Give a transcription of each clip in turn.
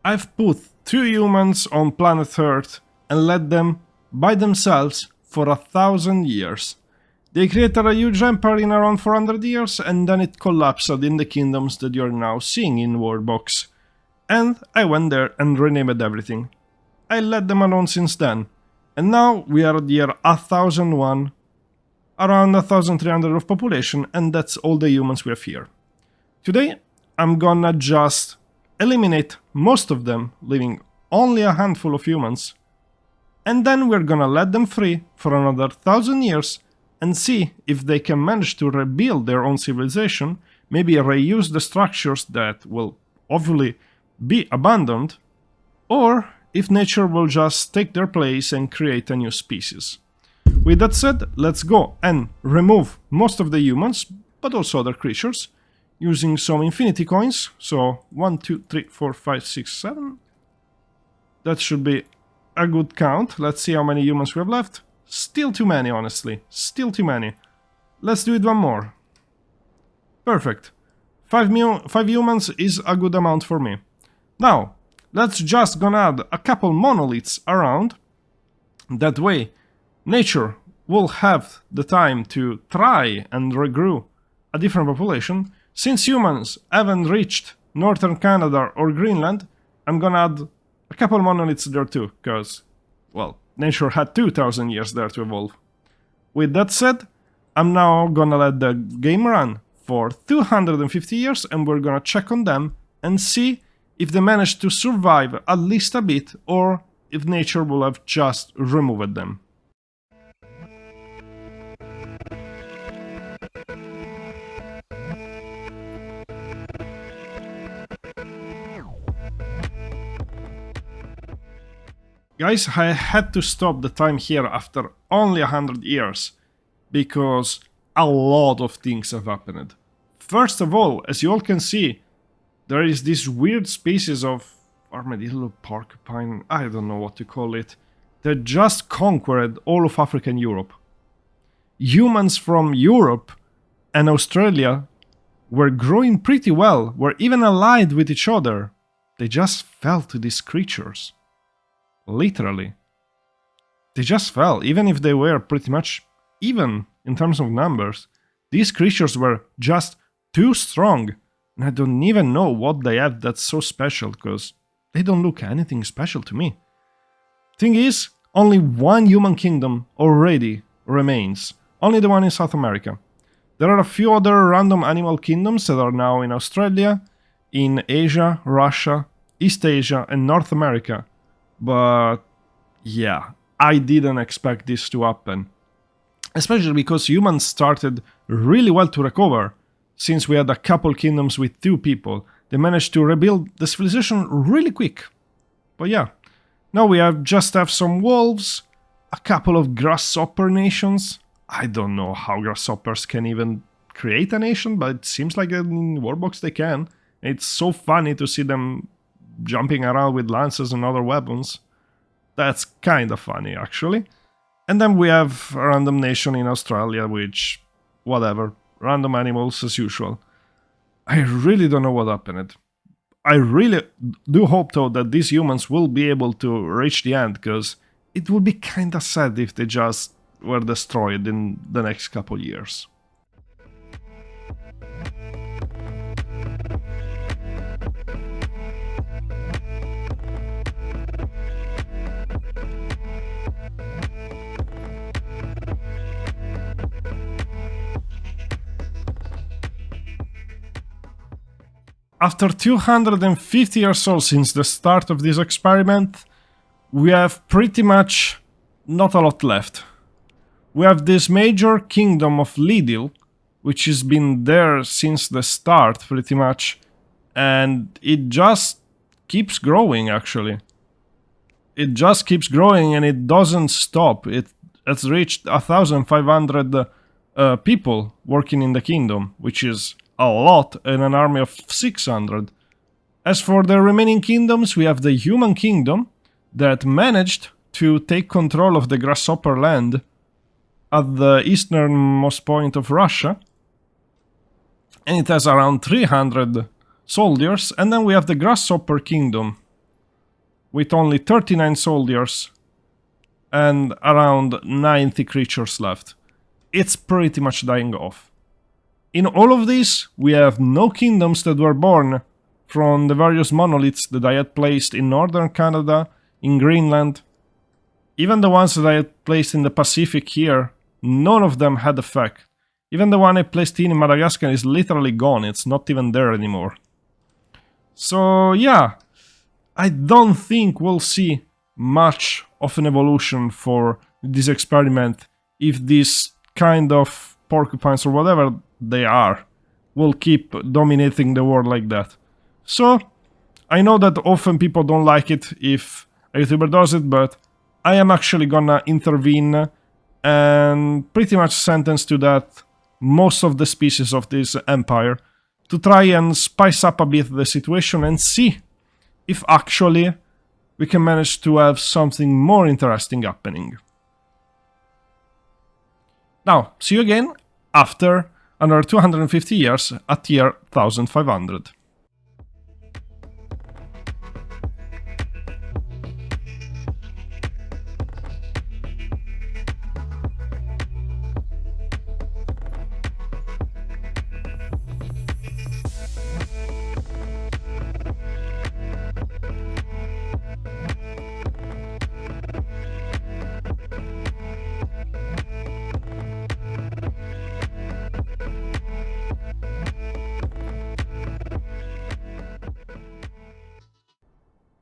I've put 2 humans on planet Earth and let them by themselves for 1,000 years. They created a huge empire in around 400 years and then it collapsed in the kingdoms that you're now seeing in Worldbox. And I went there and renamed everything. I let them alone since then. And now we are at the year 1001, around 1300 of population, and that's all the humans we have here. Today I'm gonna just eliminate most of them, leaving only a handful of humans. And then we're gonna let them free for another 1,000 years and see if they can manage to rebuild their own civilization, maybe reuse the structures that will obviously be abandoned, or if nature will just take their place and create a new species. With that said, let's go and remove most of the humans, but also other creatures, using some infinity coins. So 1, 2, 3, 4, 5, 6, 7. That should be a good count. Let's see how many humans we have left. Still too many, honestly. Still too many. Let's do it one more. Perfect. 5 humans is a good amount for me. Now, let's just gonna add a couple monoliths around. That way, nature will have the time to try and regrow a different population. Since humans haven't reached northern Canada or Greenland, I'm gonna add a couple monoliths there too, because, well, nature had 2,000 years there to evolve. With that said, I'm now gonna let the game run for 250 years and we're gonna check on them and see if they manage to survive at least a bit or if nature will have just removed them. Guys, I had to stop the time here after only 100 years, because a lot of things have happened. First of all, as you all can see, there is this weird species of armadillo, porcupine, I don't know what to call it, that just conquered all of Africa and Europe. Humans from Europe and Australia were growing pretty well, were even allied with each other. They just fell to these creatures. Literally. They just fell, even if they were pretty much even in terms of numbers. These creatures were just too strong, and I don't even know what they have that's so special, because they don't look anything special to me. Thing is, only one human kingdom already remains, only the one in South America. There are a few other random animal kingdoms that are now in Australia, in Asia, Russia, East Asia, and North America. But yeah, I didn't expect this to happen. Especially because humans started really well to recover. Since we had a couple kingdoms with 2 people, they managed to rebuild the civilization really quick. But yeah, now we just have some wolves, a couple of grasshopper nations. I don't know how grasshoppers can even create a nation, but it seems like in Worldbox they can. It's so funny to see them jumping around with lances and other weapons. That's kinda funny, actually. And then we have a random nation in Australia, which, whatever, random animals as usual. I really don't know what happened. I really do hope, though, that these humans will be able to reach the end, because it would be kinda sad if they just were destroyed in the next couple years. After 250 years old since the start of this experiment, we have pretty much not a lot left. We have this major kingdom of Lidl, which has been there since the start pretty much, and it just keeps growing actually. It just keeps growing and it doesn't stop. It has reached 1,500 people working in the kingdom, which is a lot in an army of 600. As for the remaining kingdoms, we have the human kingdom that managed to take control of the grasshopper land at the easternmost point of Russia, and it has around 300 soldiers. And then we have the grasshopper kingdom, with only 39 soldiers and around 90 creatures left. It's pretty much dying off. In all of this, we have no kingdoms that were born from the various monoliths that I had placed in northern Canada, in Greenland. Even the ones that I had placed in the Pacific here, none of them had effect. Even the one I placed in Madagascar is literally gone, it's not even there anymore. So yeah, I don't think we'll see much of an evolution for this experiment if these kind of porcupines or whatever they are will keep dominating the world like that. So, I know that often people don't like it if a YouTuber does it, but I am actually gonna intervene and pretty much sentence to that most of the species of this empire to try and spice up a bit the situation and see if actually we can manage to have something more interesting happening. Now, see you again after another 250 years at year 1500.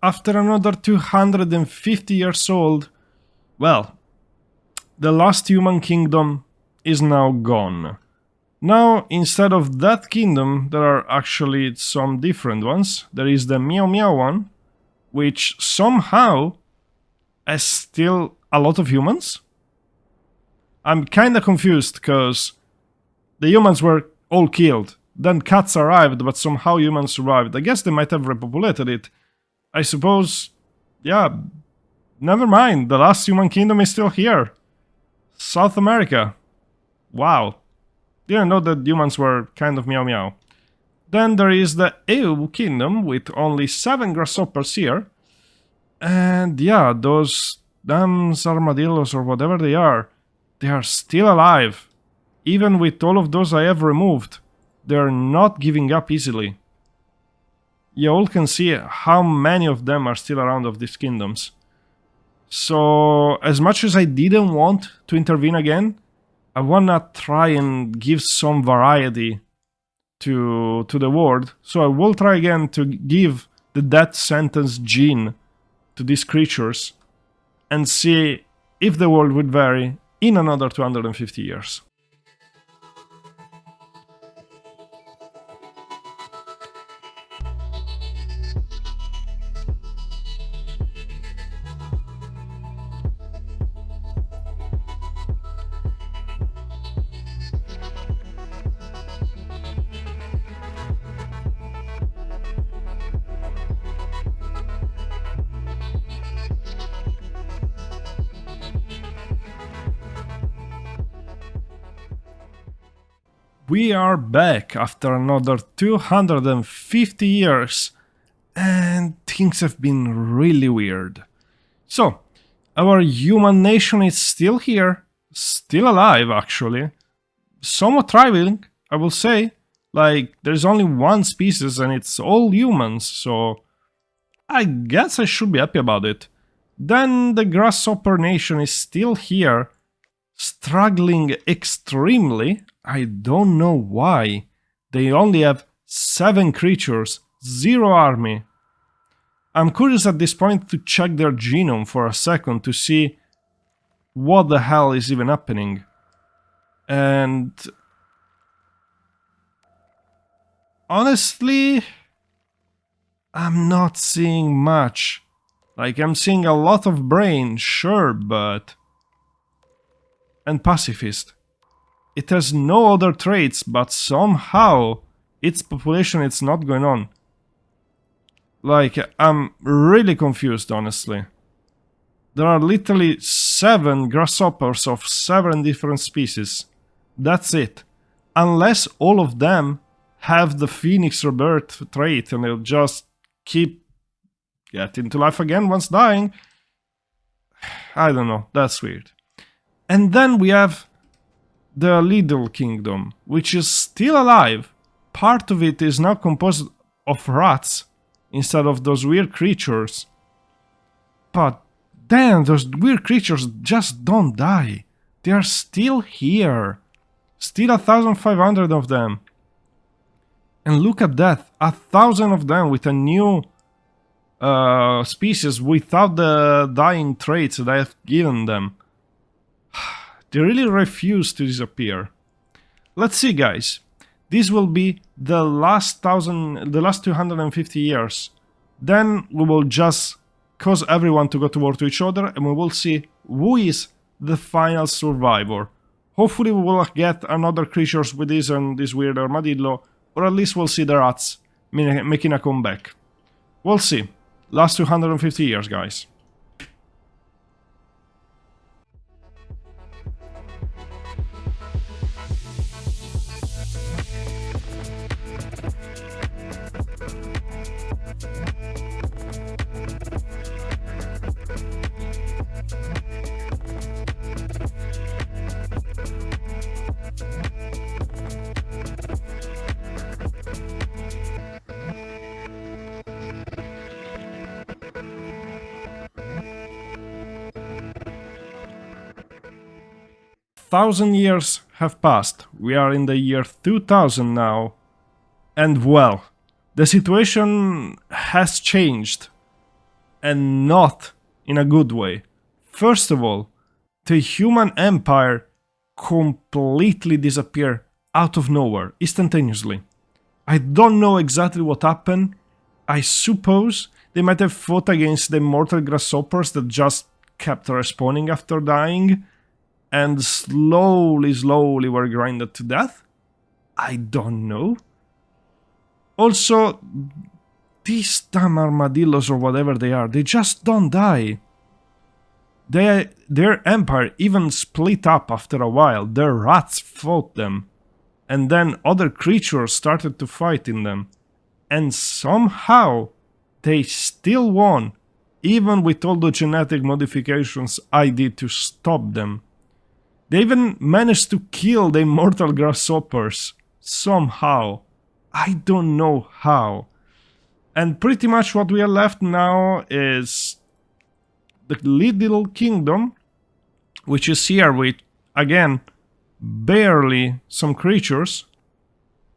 After another 250 years old, well, the last human kingdom is now gone. Now, instead of that kingdom, there are actually some different ones. There is the Meow Meow one, which somehow has still a lot of humans. I'm kinda confused, because the humans were all killed. Then cats arrived, but somehow humans survived. I guess they might have repopulated it. I suppose, yeah, never mind, the last human kingdom is still here. South America. Wow. Didn't know that humans were kind of meow meow. Then there is the EU kingdom with only 7 grasshoppers here. And yeah, those damn armadillos or whatever they are still alive. Even with all of those I have removed, they're not giving up easily. You all can see how many of them are still around of these kingdoms. So, as much as I didn't want to intervene again, I wanna try and give some variety to the world. So I will try again to give the death sentence gene to these creatures and see if the world would vary in another 250 years. We are back after another 250 years, and things have been really weird. So, our human nation is still here, still alive actually, somewhat thriving, I will say. Like, there's only one species and it's all humans, so I guess I should be happy about it. Then the grasshopper nation is still here, struggling extremely. I don't know why. They only have 7 creatures, 0 army. I'm curious at this point to check their genome for a second to see what the hell is even happening. And honestly, I'm not seeing much. Like, I'm seeing a lot of brain, sure, but... and pacifist. It has no other traits, but somehow its population is not going on. Like, I'm really confused, honestly. There are literally 7 grasshoppers of 7 different species. That's it. Unless all of them have the Phoenix Rebirth trait and they'll just keep get into life again once dying. I don't know, that's weird. And then we have the Little Kingdom, which is still alive. Part of it is now composed of rats instead of those weird creatures. But damn, those weird creatures just don't die. They are still here. Still 1,500 of them. And look at that, 1,000 of them with a new species without the dying traits that I have given them. They really refuse to disappear. Let's see, guys. This will be the last 250 years. Then we will just cause everyone to go to war to each other, and we will see who is the final survivor. Hopefully we will get another creatures with this and this weird armadillo, or at least we'll see the rats making a comeback. We'll see. Last 250 years, guys. Thousand years have passed. We are in the year 2000 now. And well, the situation has changed. And not in a good way. First of all, the human empire completely disappeared out of nowhere, instantaneously. I don't know exactly what happened. I suppose they might have fought against the immortal grasshoppers that just kept respawning after dying. And slowly were grinded to death? I don't know. Also, these damn armadillos or whatever they are, they just don't die. Their empire even split up after a while. Their rats fought them. And then other creatures started to fight in them. And somehow, they still won. Even with all the genetic modifications I did to stop them. They even managed to kill the immortal grasshoppers. Somehow. I don't know how. And pretty much what we are left now is the Little Kingdom, which is here with, again, barely some creatures.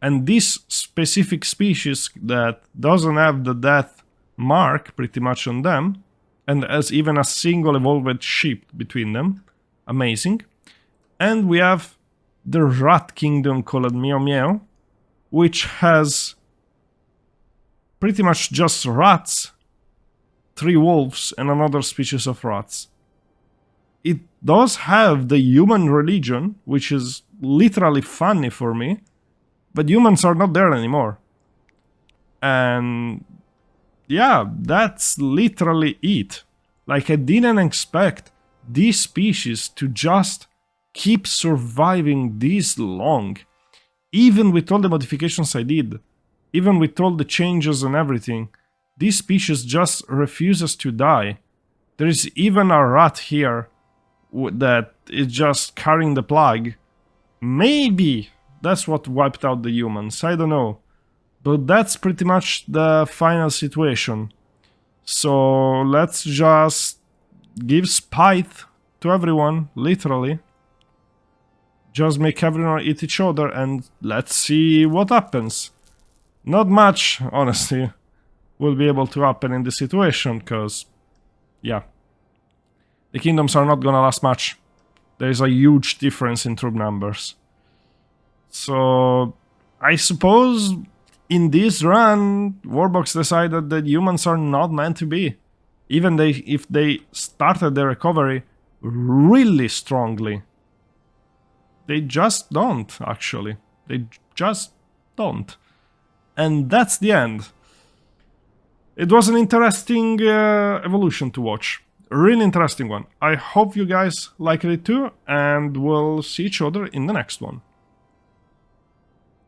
And this specific species that doesn't have the death mark pretty much on them, and has even a single evolved sheep between them. Amazing. And we have the Rat Kingdom called Meow Meow, which has pretty much just rats, 3 wolves, and another species of rats. It does have the human religion, which is literally funny for me, but humans are not there anymore. And yeah, that's literally it. Like, I didn't expect this species to just keep surviving this long. Even with all the modifications I did, even with all the changes and everything, this species just refuses to die. There is even a rat here that is just carrying the plague. Maybe that's what wiped out the humans, I don't know. But that's pretty much the final situation. So let's just give spite to everyone, literally. Just make everyone eat each other and let's see what happens. Not much, honestly, will be able to happen in this situation, because, yeah, the kingdoms are not gonna last much. There is a huge difference in troop numbers. So, I suppose in this run, Worldbox decided that humans are not meant to be. Even if they started their recovery really strongly. They just don't, actually. They just don't. And that's the end. It was an interesting evolution to watch. A really interesting one. I hope you guys liked it too, and we'll see each other in the next one.